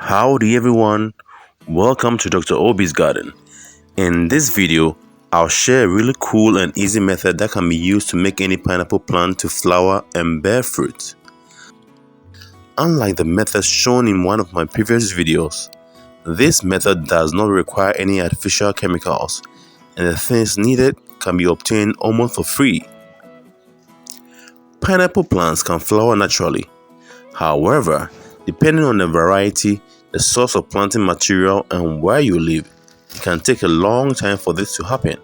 Howdy everyone, welcome to Dr. Obi's Garden. In this video, I'll share a really cool and easy method that can be used to make any pineapple plant to flower and bear fruit. Unlike the method shown in one of my previous videos, this method does not require any artificial chemicals, and the things needed can be obtained almost for free. Pineapple plants can flower naturally. However, depending on the variety, the source of planting material, and where you live, it can take a long time for this to happen.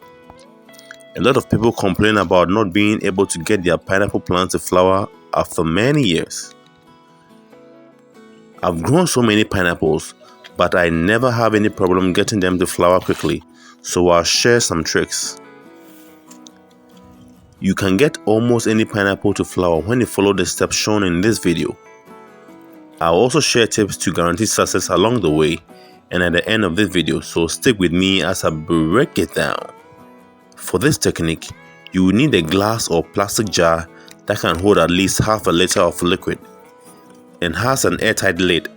A lot of people complain about not being able to get their pineapple plants to flower after many years. I've grown so many pineapples, but I never have any problem getting them to flower quickly, so I'll share some tricks. You can get almost any pineapple to flower when you follow the steps shown in this video. I'll also share tips to guarantee success along the way and at the end of this video, so stick with me as I break it down. For this technique, you will need a glass or plastic jar that can hold at least half a liter of liquid and has an airtight lid.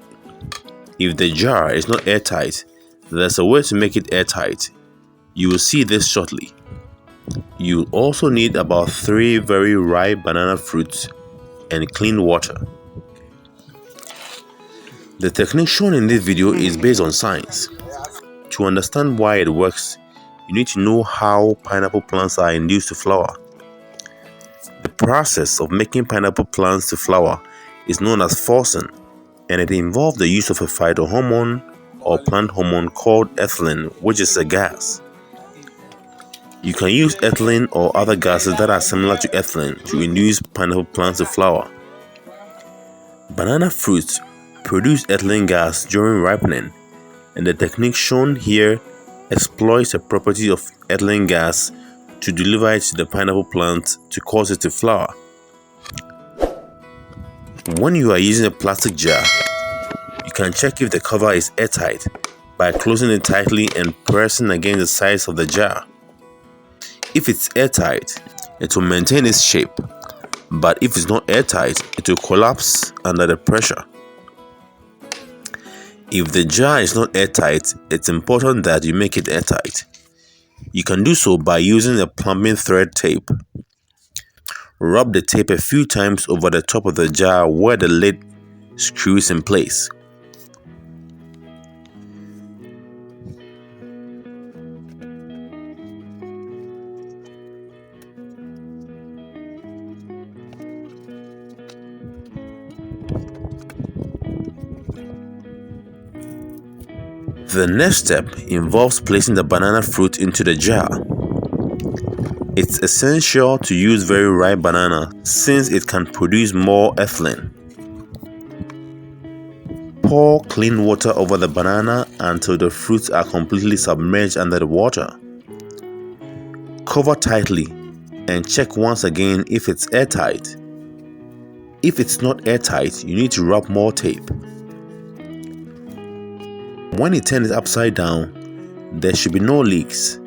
If the jar is not airtight, there's a way to make it airtight. You will see this shortly. You will also need about 3 very ripe banana fruits and clean water. The technique shown in this video is based on science. To understand why it works, you need to know how pineapple plants are induced to flower. The process of making pineapple plants to flower is known as forcing, and it involves the use of a phytohormone or plant hormone called ethylene, which is a gas. You can use ethylene or other gases that are similar to ethylene to induce pineapple plants to flower. Banana fruits produce ethylene gas during ripening, and the technique shown here exploits the property of ethylene gas to deliver it to the pineapple plant to cause it to flower. When you are using a plastic jar, you can check if the cover is airtight by closing it tightly and pressing against the sides of the jar. If it's airtight, it will maintain its shape, but if it's not airtight, it will collapse under the pressure. If the jar is not airtight, it's important that you make it airtight. You can do so by using a plumbing thread tape. Rub the tape a few times over the top of the jar where the lid screws in place. The next step involves placing the banana fruit into the jar. It's essential to use very ripe banana since it can produce more ethylene. Pour clean water over the banana until the fruits are completely submerged under the water. Cover tightly and check once again if it's airtight. If it's not airtight, you need to rub more tape. When you turn it upside down, there should be no leaks.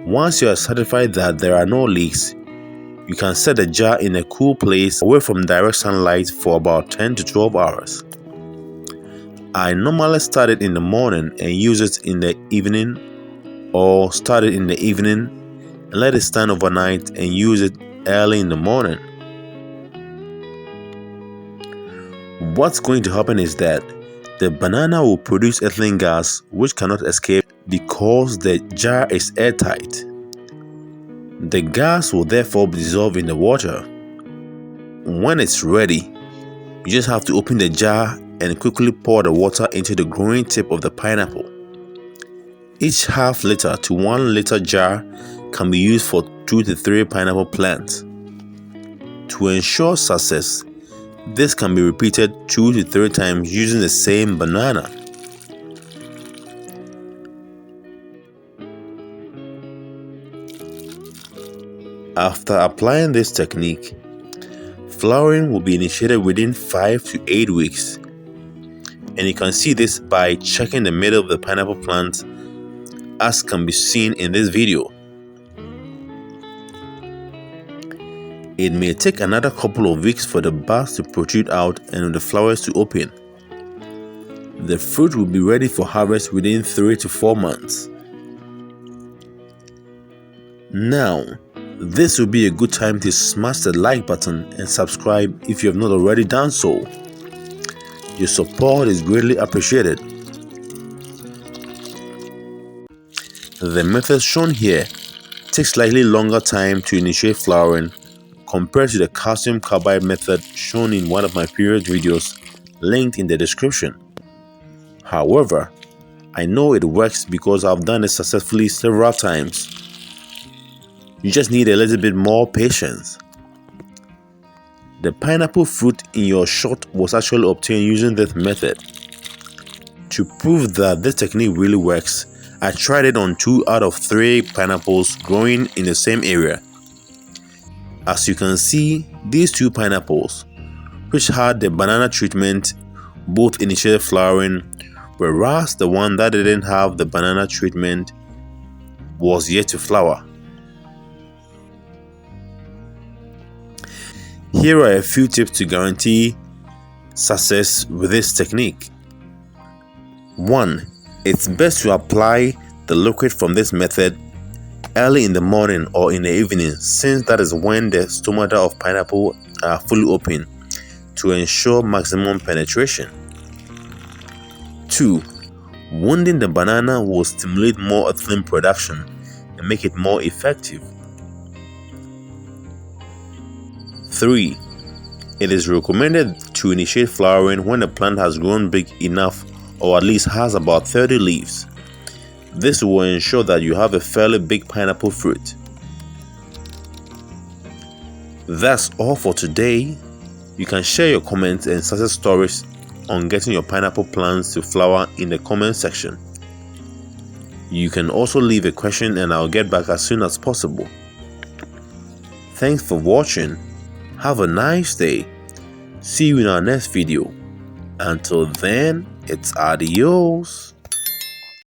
Once you are satisfied that there are no leaks, you can set the jar in a cool place away from direct sunlight for about 10 to 12 hours. I normally start it in the morning and use it in the evening, or start it in the evening and let it stand overnight and use it early in the morning. What's going to happen is that the banana will produce ethylene gas which cannot escape because the jar is airtight. The gas will therefore dissolve in the water. When it's ready, you just have to open the jar and quickly pour the water into the growing tip of the pineapple. Each half liter to 1 liter jar can be used for 2 to 3 pineapple plants. To ensure success, this can be repeated 2 to 3 times using the same banana. After applying this technique, flowering will be initiated within 5 to 8 weeks. And you can see this by checking the middle of the pineapple plant, as can be seen in this video. It may take another couple of weeks for the buds to protrude out and the flowers to open. The fruit will be ready for harvest within 3 to 4 months. Now, this will be a good time to smash the like button and subscribe if you have not already done so. Your support is greatly appreciated. The method shown here takes slightly longer time to initiate flowering compared to the calcium carbide method shown in one of my previous videos linked in the description. However, I know it works because I've done it successfully several times. You just need a little bit more patience. The pineapple fruit in your shot was actually obtained using this method. To prove that this technique really works, I tried it on 2 out of 3 pineapples growing in the same area. As you can see, these 2 pineapples, which had the banana treatment, both initiated flowering, whereas the one that didn't have the banana treatment was yet to flower. Here are a few tips to guarantee success with this technique. 1. It's best to apply the liquid from this method early in the morning or in the evening, since that is when the stomata of pineapple are fully open, to ensure maximum penetration. 2. Wounding the banana will stimulate more ethylene production and make it more effective. 3. It is recommended to initiate flowering when the plant has grown big enough or at least has about 30 leaves. This will ensure that you have a fairly big pineapple fruit. That's all for today. You can share your comments and success stories on getting your pineapple plants to flower in the comment section. You can also leave a question and I'll get back as soon as possible. Thanks for watching. Have a nice day. See you in our next video. Until then, it's adios.